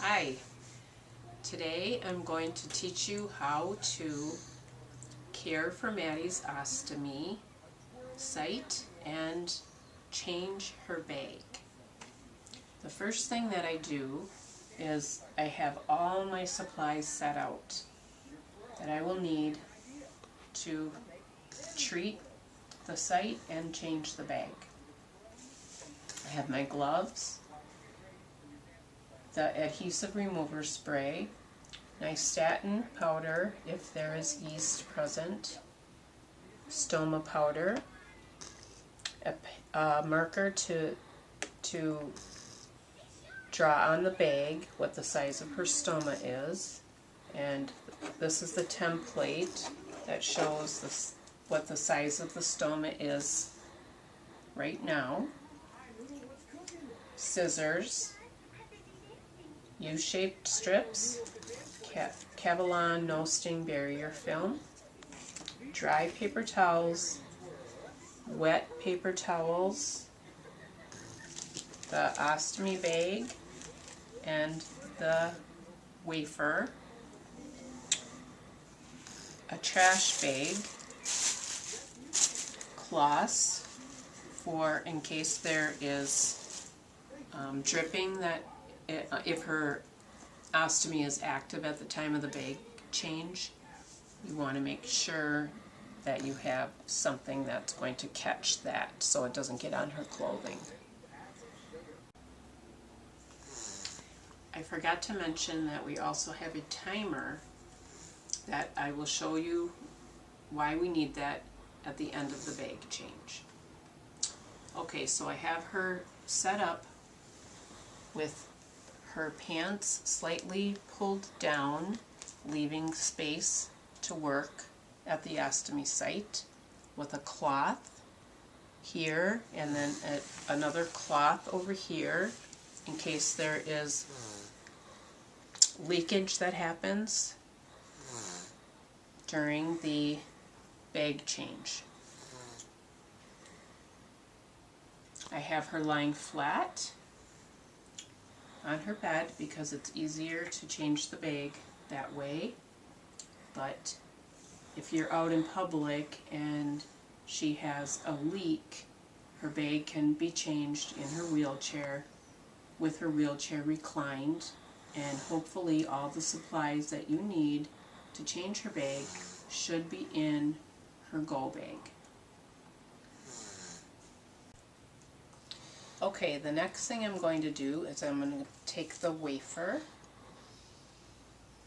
Hi, today I'm going to teach you how to care for Maddie's ostomy site and change her bag. The first thing that I do is I have all my supplies set out that I will need to treat the site and change the bag. I have my gloves, the adhesive remover spray, nystatin powder if there is yeast present, stoma powder, a marker to draw on the bag what the size of her stoma is, and this is the template that shows what the size of the stoma is right now. Scissors, U-shaped strips, Cavalon no sting barrier film, dry paper towels, wet paper towels, the ostomy bag, and the wafer, a trash bag, cloths for in case there is dripping that if her ostomy is active at the time of the bag change, you want to make sure that you have something that's going to catch that so it doesn't get on her clothing. I forgot to mention that we also have a timer that I will show you why we need that at the end of the bag change. Okay, so I have her set up with her pants slightly pulled down, leaving space to work at the ostomy site, with a cloth here and then another cloth over here in case there is leakage that happens during the bag change. I have her lying flat on her bed because it's easier to change the bag that way, but if you're out in public and she has a leak, her bag can be changed in her wheelchair with her wheelchair reclined, and hopefully all the supplies that you need to change her bag should be in her go bag. Okay, the next thing I'm going to do is I'm going to take the wafer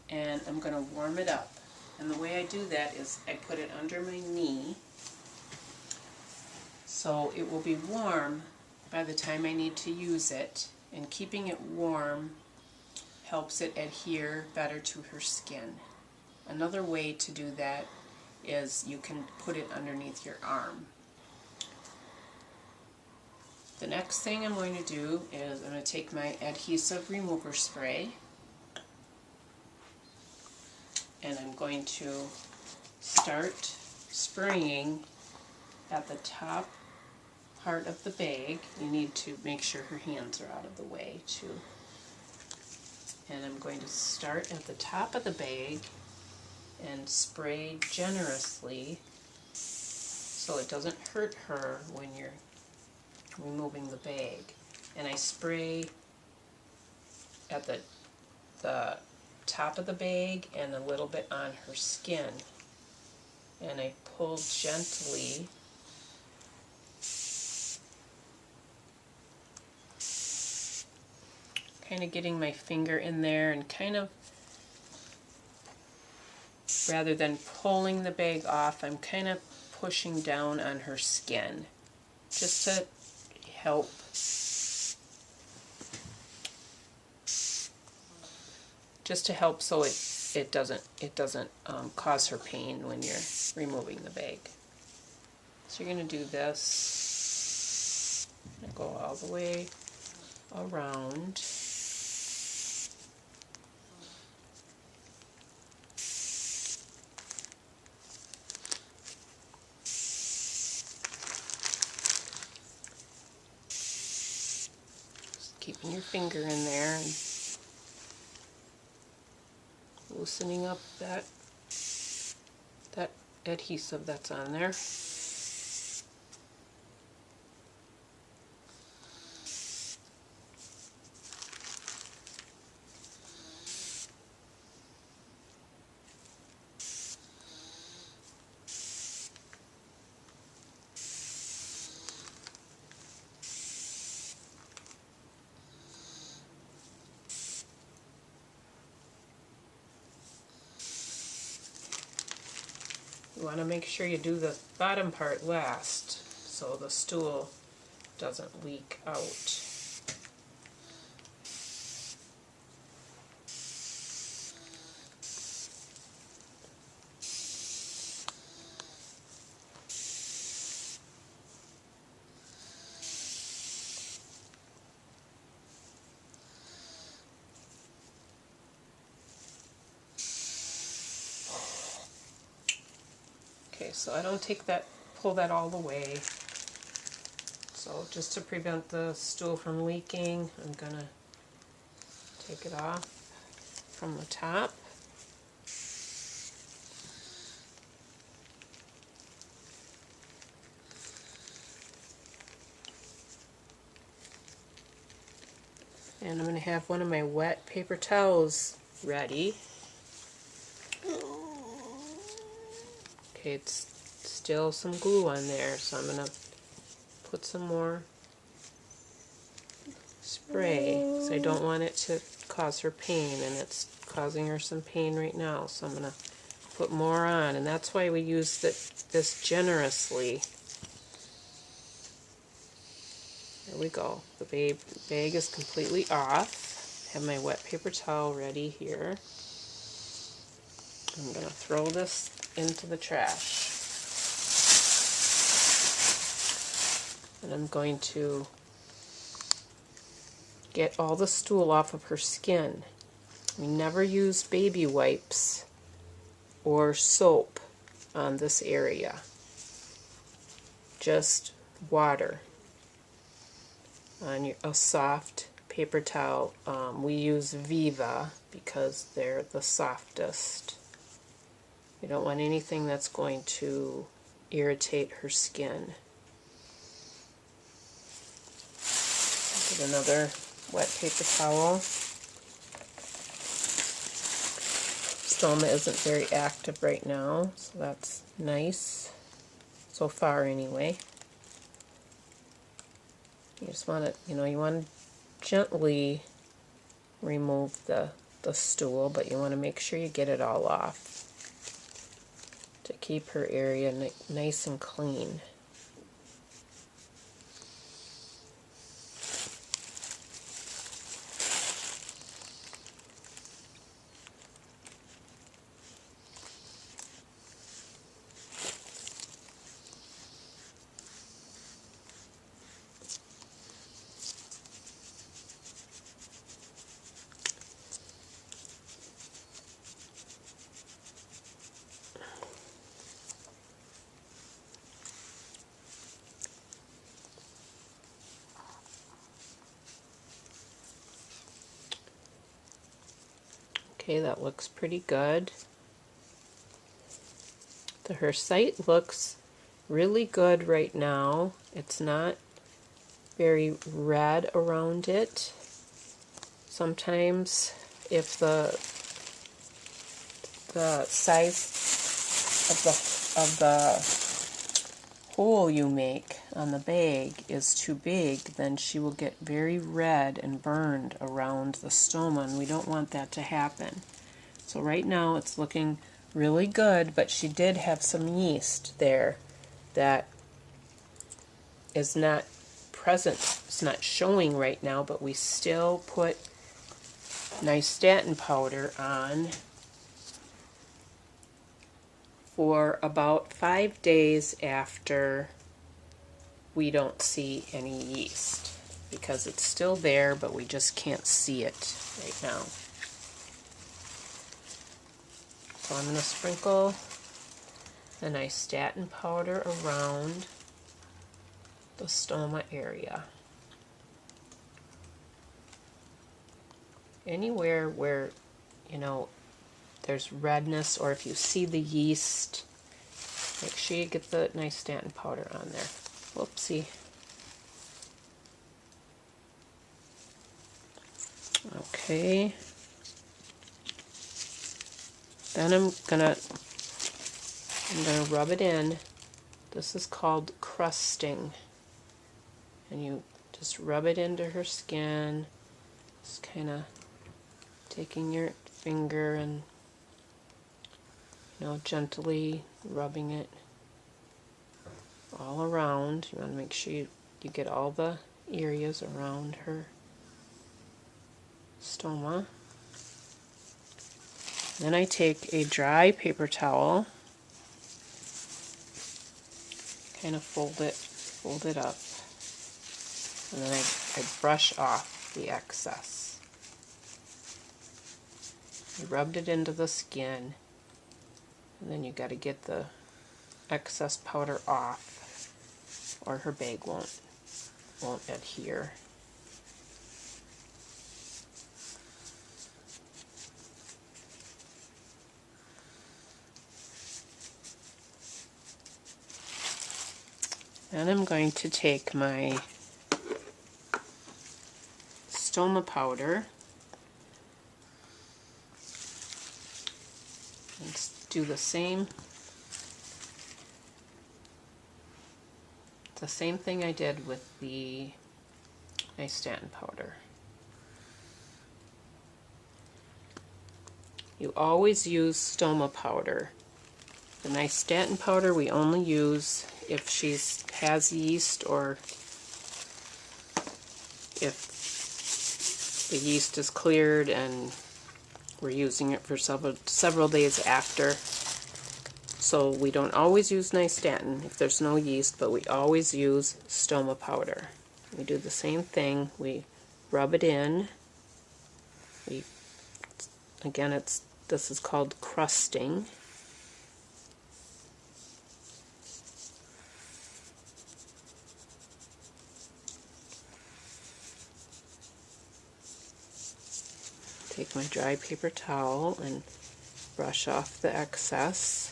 and I'm going to warm it up. And the way I do that is I put it under my knee so it will be warm by the time I need to use it, and keeping it warm helps it adhere better to her skin. Another way to do that is you can put it underneath your arm. The next thing I'm going to do is I'm going to take my adhesive remover spray and I'm going to start spraying at the top part of the bag. You need to make sure her hands are out of the way too. And I'm going to start at the top of the bag and spray generously so it doesn't hurt her when you're removing the bag. And I spray at the top of the bag and a little bit on her skin, and I pull gently kind of getting my finger in there and kind of, rather than pulling the bag off, I'm kind of pushing down on her skin just to help so it doesn't cause her pain when you're removing the bag. So you're going to do this, go all the way around. Keeping your finger in there and loosening up that adhesive that's on there. You want to make sure you do the bottom part last so the stool doesn't leak out. Okay, so I don't pull that all the way. So just to prevent the stool from leaking, I'm gonna take it off from the top. And I'm gonna have one of my wet paper towels ready. Okay, it's still some glue on there, so I'm going to put some more spray because I don't want it to cause her pain, and it's causing her some pain right now, so I'm going to put more on, and that's why we use this generously. There we go. The bag is completely off. I have my wet paper towel ready here. I'm going to throw this into the trash. And I'm going to get all the stool off of her skin. We never use baby wipes or soap on this area. Just water on a soft paper towel. We use Viva because they're the softest. You don't want anything that's going to irritate her skin. Get another wet paper towel. Stoma isn't very active right now, so that's nice. So far anyway. You just want to, you want to gently remove the stool, but you want to make sure you get it all off to keep her area nice and clean. Okay, that looks pretty good. Her site looks really good right now. It's not very red around it. Sometimes if the size of the hole you make on the bag is too big, then she will get very red and burned around the stoma, and we don't want that to happen. So right now it's looking really good, but she did have some yeast there that is not present. It's not showing right now, but we still put nystatin powder on for about 5 days after we don't see any yeast, because it's still there, but we just can't see it right now. So I'm going to sprinkle the nystatin powder around the stoma area. Anywhere where, there's redness or if you see the yeast, make sure you get the nystatin powder on there. Whoopsie. Okay. Then I'm gonna rub it in. This is called crusting. And you just rub it into her skin. Just kind of taking your finger and, you know, gently rubbing it all around. You want to make sure you get all the areas around her stoma. Then I take a dry paper towel, kind of fold it up, and then I brush off the excess. You rubbed it into the skin, and then you got to get the excess powder off, or her bag won't adhere. Then I'm going to take my stoma powder and do the same thing I did with the nystatin powder. You always use stoma powder. The nystatin powder we only use if she has yeast or if the yeast is cleared and we're using it for several days after. So we don't always use nystatin if there's no yeast, but we always use stoma powder. We do the same thing. We rub it in. This is called crusting. Take my dry paper towel and brush off the excess.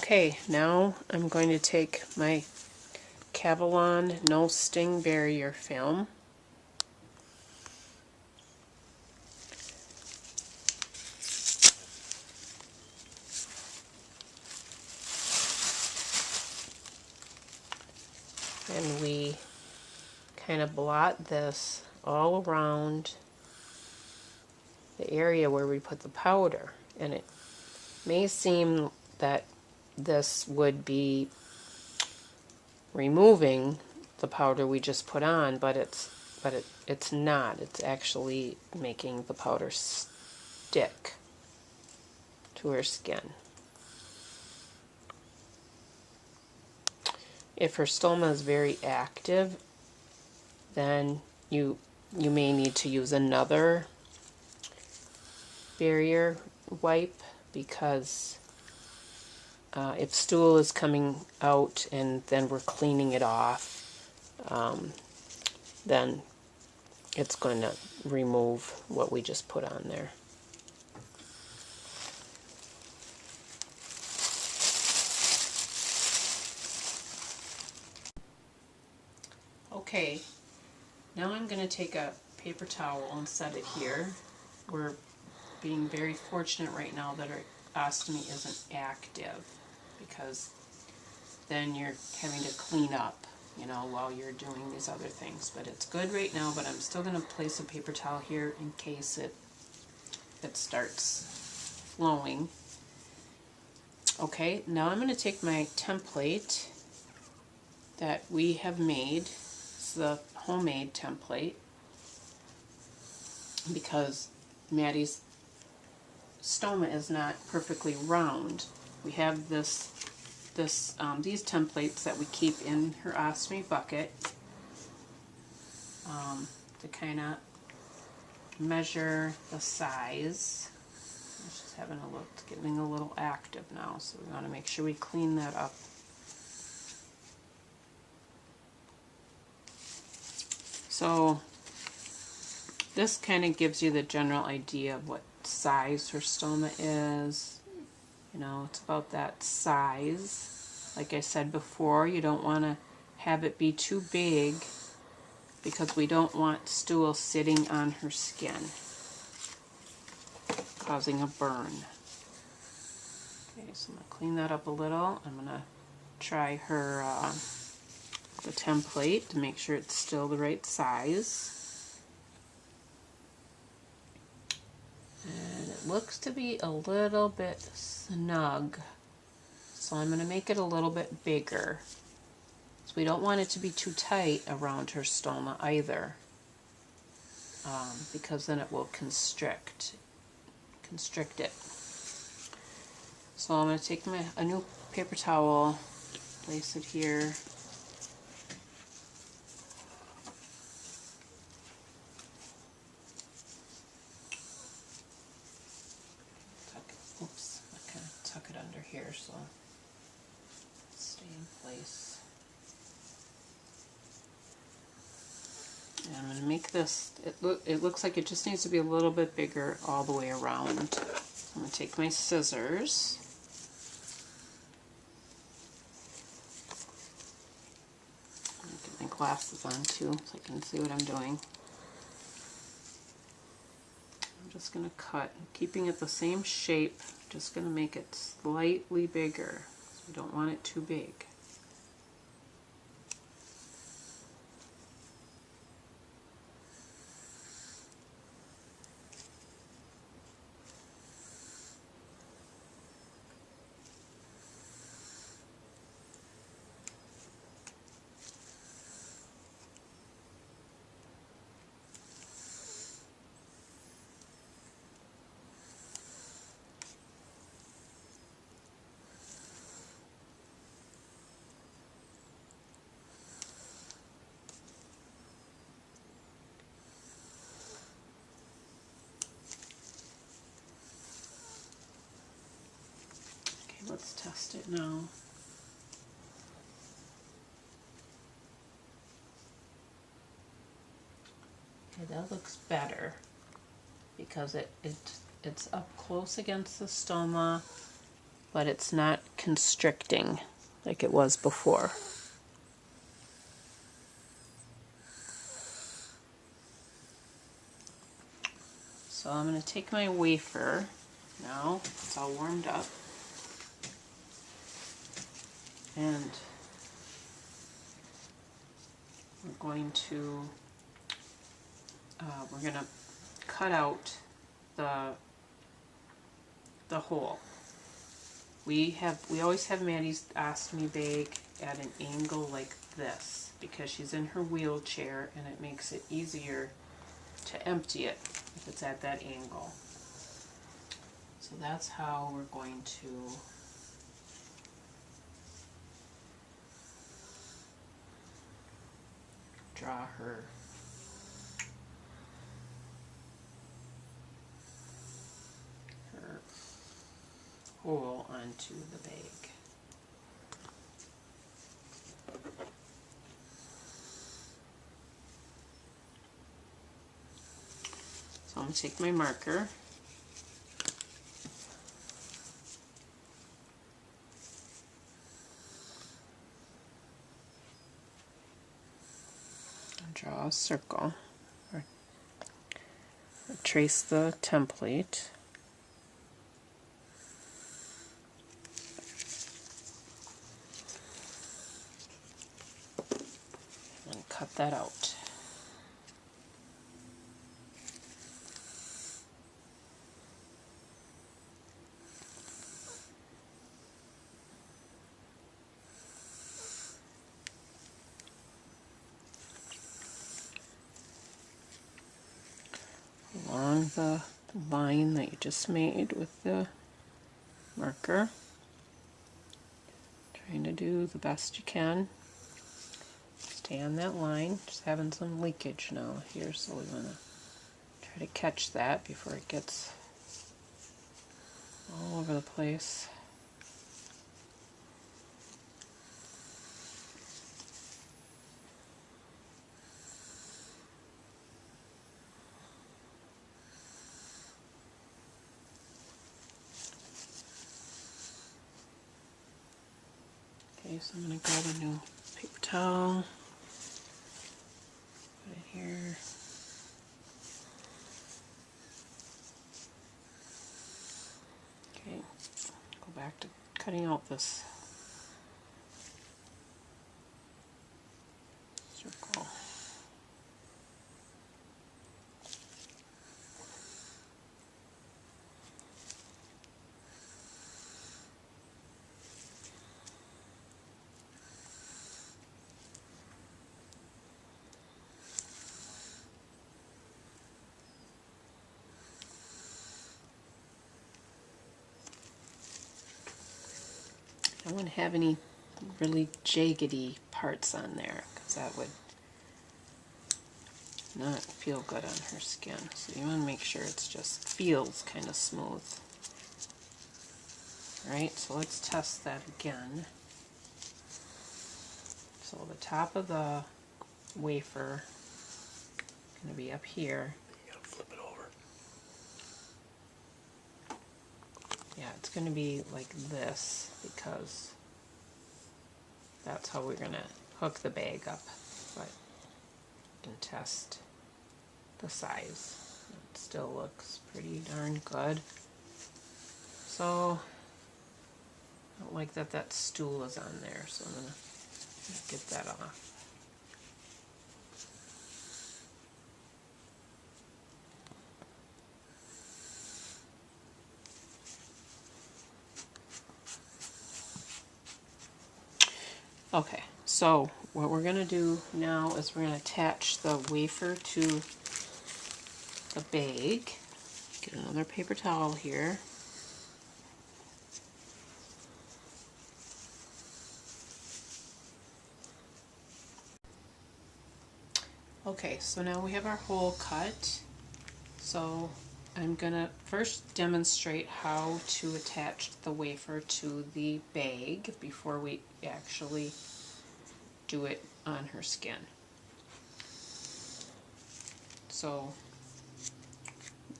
Okay, now I'm going to take my Cavalon No Sting Barrier Film. And we kind of blot this all around the area where we put the powder. And it may seem that this would be removing the powder we just put on, but it's not. It's actually making the powder stick to her skin. If her stoma is very active, then you may need to use another barrier wipe, because if stool is coming out and then we're cleaning it off, then it's going to remove what we just put on there. Okay, now I'm going to take a paper towel and set it here. We're being very fortunate right now that our ostomy isn't active, because then you're having to clean up, you know, while you're doing these other things. But it's good right now, but I'm still going to place a paper towel here in case it starts flowing. Okay, now I'm going to take my template that we have made. It's the homemade template, because Maddie's stoma is not perfectly round. We have this these templates that we keep in her ostomy bucket to kind of measure the size. She's getting a little active now, so we want to make sure we clean that up. So this kind of gives you the general idea of what size her stoma is. You know, it's about that size. Like I said before, you don't want to have it be too big because we don't want stool sitting on her skin, causing a burn. Okay, so I'm going to clean that up a little. I'm going to try her the template to make sure it's still the right size. And it looks to be a little bit snug, so I'm going to make it a little bit bigger. So we don't want it to be too tight around her stoma either, because then it will constrict it. So I'm going to take a new paper towel, place it here. Oops, I kind of tuck it under here so it'll stay in place. And I'm going to make this, it looks like it just needs to be a little bit bigger all the way around. I'm going to take my scissors. I'm going to get my glasses on too so I can see what I'm doing. I'm just going to cut, keeping it the same shape, just going to make it slightly bigger. We don't want it too big. Let's test it now. Okay, that looks better because it's up close against the stoma, but it's not constricting like it was before. So I'm going to take my wafer now, it's all warmed up. And we're going to cut out the hole. We always have Maddie's ostomy bag at an angle like this because she's in her wheelchair, and it makes it easier to empty it if it's at that angle. So that's how we're going to draw her hole onto the bag. So I'm going to take my marker and draw a circle or trace the template. Cut that out. Along the line that you just made with the marker. Try Trying to do the best you can. Stay on that line. Just having some leakage now here, so we want to try to catch that before it gets all over the place. Okay, so I'm going to grab a new paper towel, put it here. Okay, go back to cutting out this circle. I don't want to have any really jaggedy parts on there because that would not feel good on her skin. So you want to make sure it's just feels kind of smooth. Alright, so let's test that again. So the top of the wafer is going to be up here. You gotta flip it over. Yeah, it's going to be like this because that's how we're going to hook the bag up. But you can test the size. It still looks pretty darn good. So I don't like that that stool is on there, so I'm going to get that off. Okay, so what we're going to do now is we're going to attach the wafer to the bag. Get another paper towel here. Okay, so now we have our hole cut. So I'm going to first demonstrate how to attach the wafer to the bag before we actually do it on her skin. So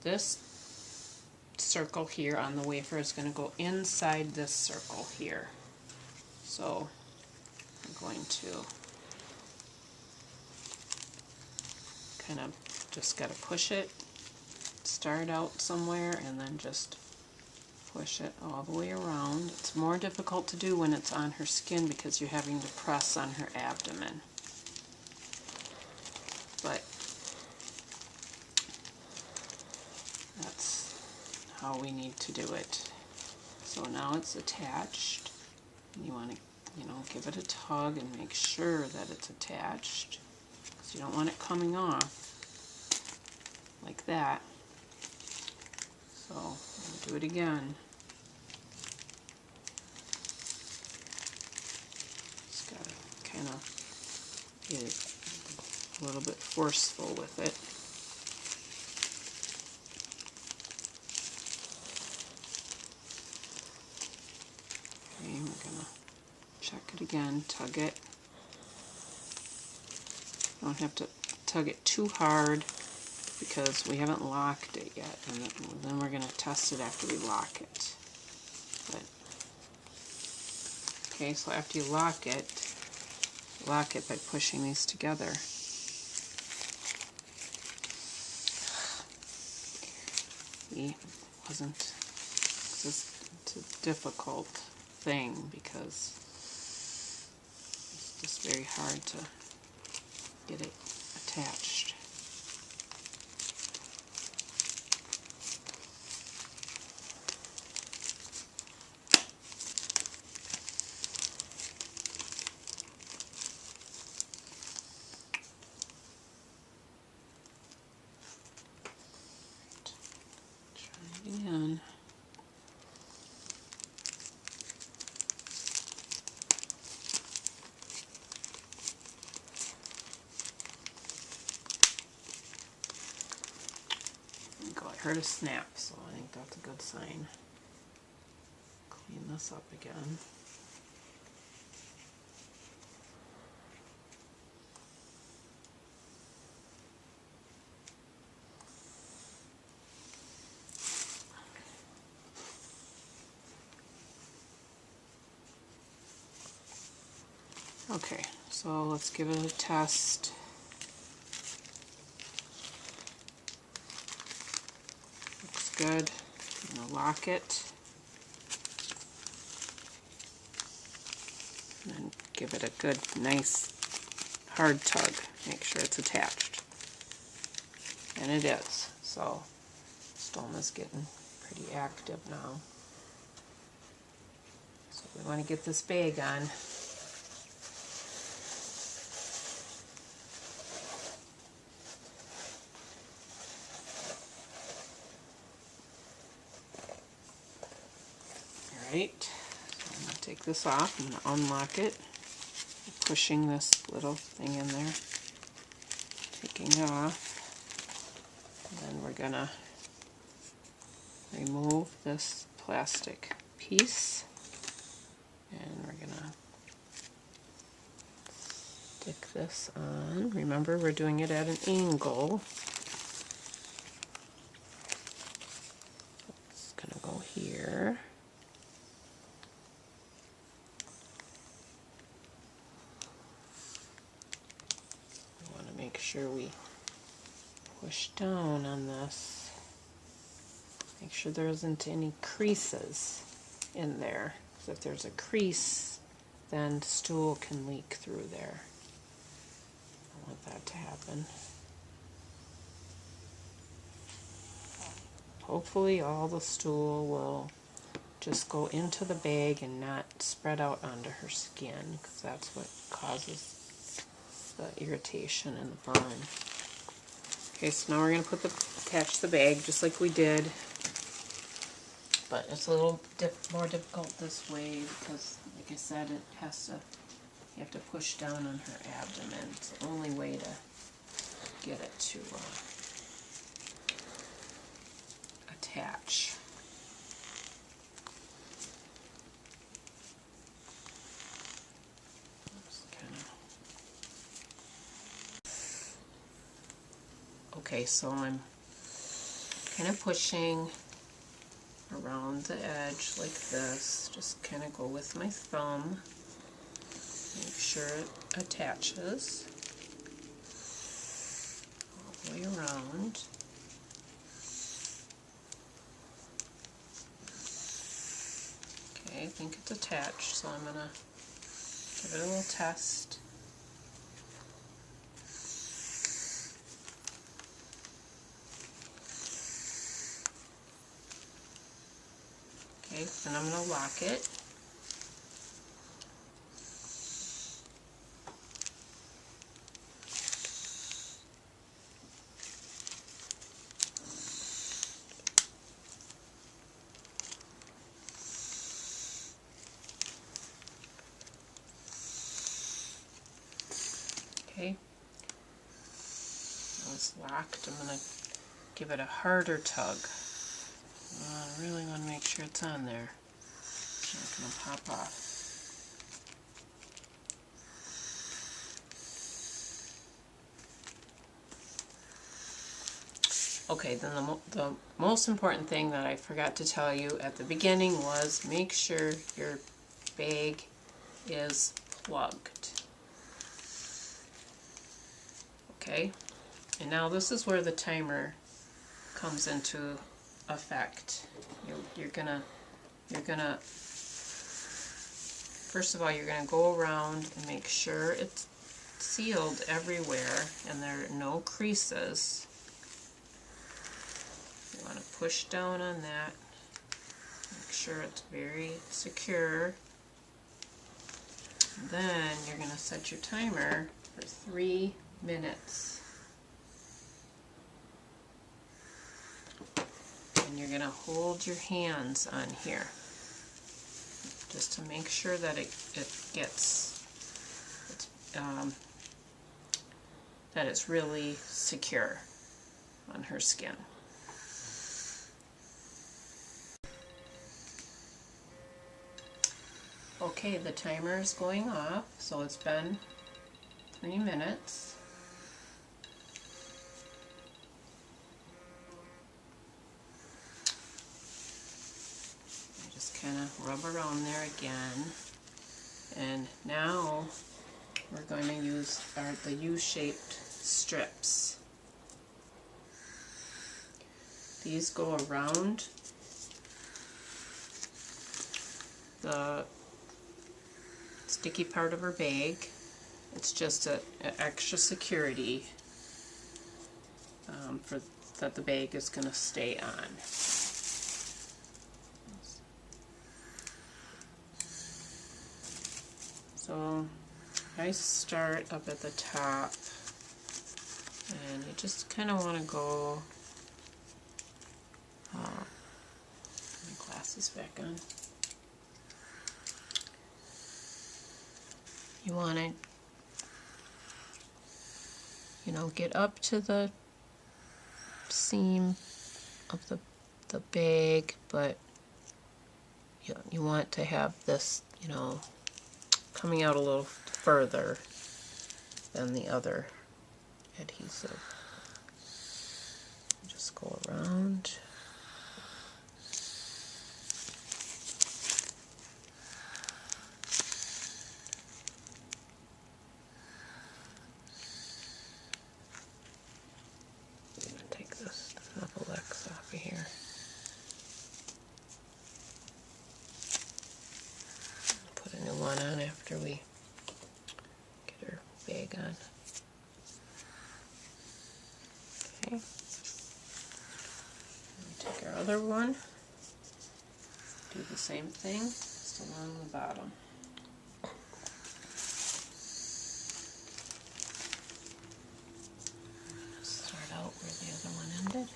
this circle here on the wafer is going to go inside this circle here. So I'm going to kind of just got to push it, start out somewhere, and then just push it all the way around. It's more difficult to do when it's on her skin because you're having to press on her abdomen. But that's how we need to do it. So now it's attached. You want to, give it a tug and make sure that it's attached, because you don't want it coming off like that. So I'll do it again. Just gotta kind of get it a little bit forceful with it. Okay, we're gonna check it again, tug it. Don't have to tug it too hard because we haven't locked it yet, and then we're going to test it after we lock it. But, okay, so after you lock it by pushing these together. It's a difficult thing because it's just very hard to get it attached. Try again. her to snap, so I think that's a good sign. Clean this up again. Okay, so let's give it a test. Looks good. I'm going to lock it. And then give it a good, nice, hard tug. Make sure it's attached. And it is. So, stoma's getting pretty active now. So we want to get this bag on. Alright, so I'm going to take this off. I'm going to unlock it. Pushing this little thing in there. Taking it off. And then we're going to remove this plastic piece. And we're going to stick this on. Remember, we're doing it at an angle. It's going to go here. Make sure we push down on this. Make sure there isn't any creases in there. Because if there's a crease, then stool can leak through there. I want that to happen. Hopefully all the stool will just go into the bag and not spread out onto her skin, because that's what causes the irritation and the burn. Okay, so now we're going to attach the bag just like we did, but it's a little more difficult this way because, like I said, you have to push down on her abdomen. It's the only way to get it to attach. Okay, so I'm kind of pushing around the edge like this. Just kind of go with my thumb. Make sure it attaches all the way around. Okay, I think it's attached, so I'm going to give it a little test. Okay, then I'm going to lock it. Okay, now it's locked. I'm going to give it a harder tug. I really want to make sure it's on there. It's not going to pop off. Okay, then the most important thing that I forgot to tell you at the beginning was make sure your bag is plugged. Okay, and now this is where the timer comes into effect. You're gonna first of all, you're gonna go around and make sure it's sealed everywhere and there are no creases. You want to push down on that, make sure it's very secure. And then you're going to set your timer for 3 minutes. And you're going to hold your hands on here just to make sure that that it's really secure on her skin. Okay, the timer is going off, so it's been 3 minutes. I just kind of rub around there again. And now we're going to use the U-shaped strips. These go around the sticky part of her bag. It's just an extra security for that the bag is going to stay on. So I start up at the top, and you just kind of want to go, my glasses back on. You want to, get up to the seam of the bag, but you want to have this, coming out a little further than the other adhesive. Just go around. Take this double X off of here. Put a new one on after we get her bag on. Okay. Take our other one. Do the same thing, just along the bottom. Start out where the other one ended.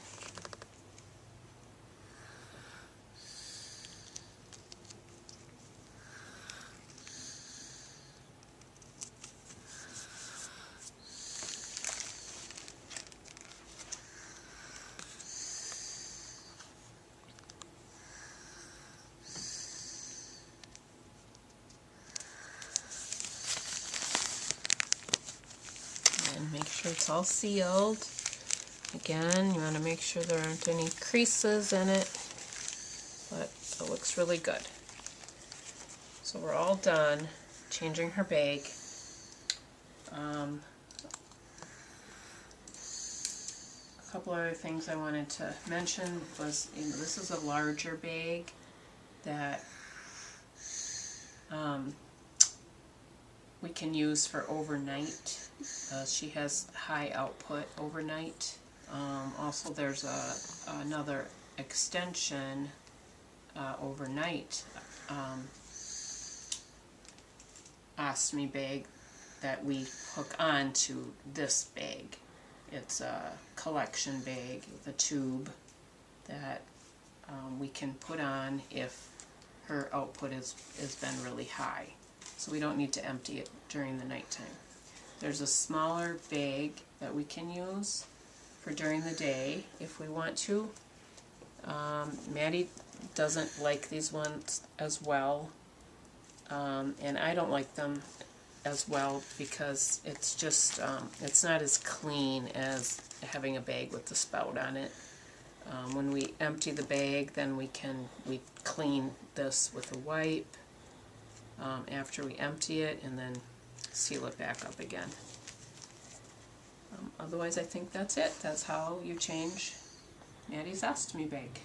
Make sure it's all sealed. Again, you want to make sure there aren't any creases in it, but it looks really good. So we're all done changing her bag. A couple other things I wanted to mention was, this is a larger bag that we can use for overnight. She has high output overnight. Also, there's another extension overnight ostomy bag that we hook on to this bag. It's a collection bag with a tube that we can put on if her output has been really high. So we don't need to empty it during the nighttime. There's a smaller bag that we can use for during the day if we want to. Maddie doesn't like these ones as well, and I don't like them as well because it's just it's not as clean as having a bag with the spout on it. When we empty the bag, then we clean this with a wipe after we empty it, and then seal it back up again. Otherwise, I think that's it. That's how you change Maddie's ostomy bag.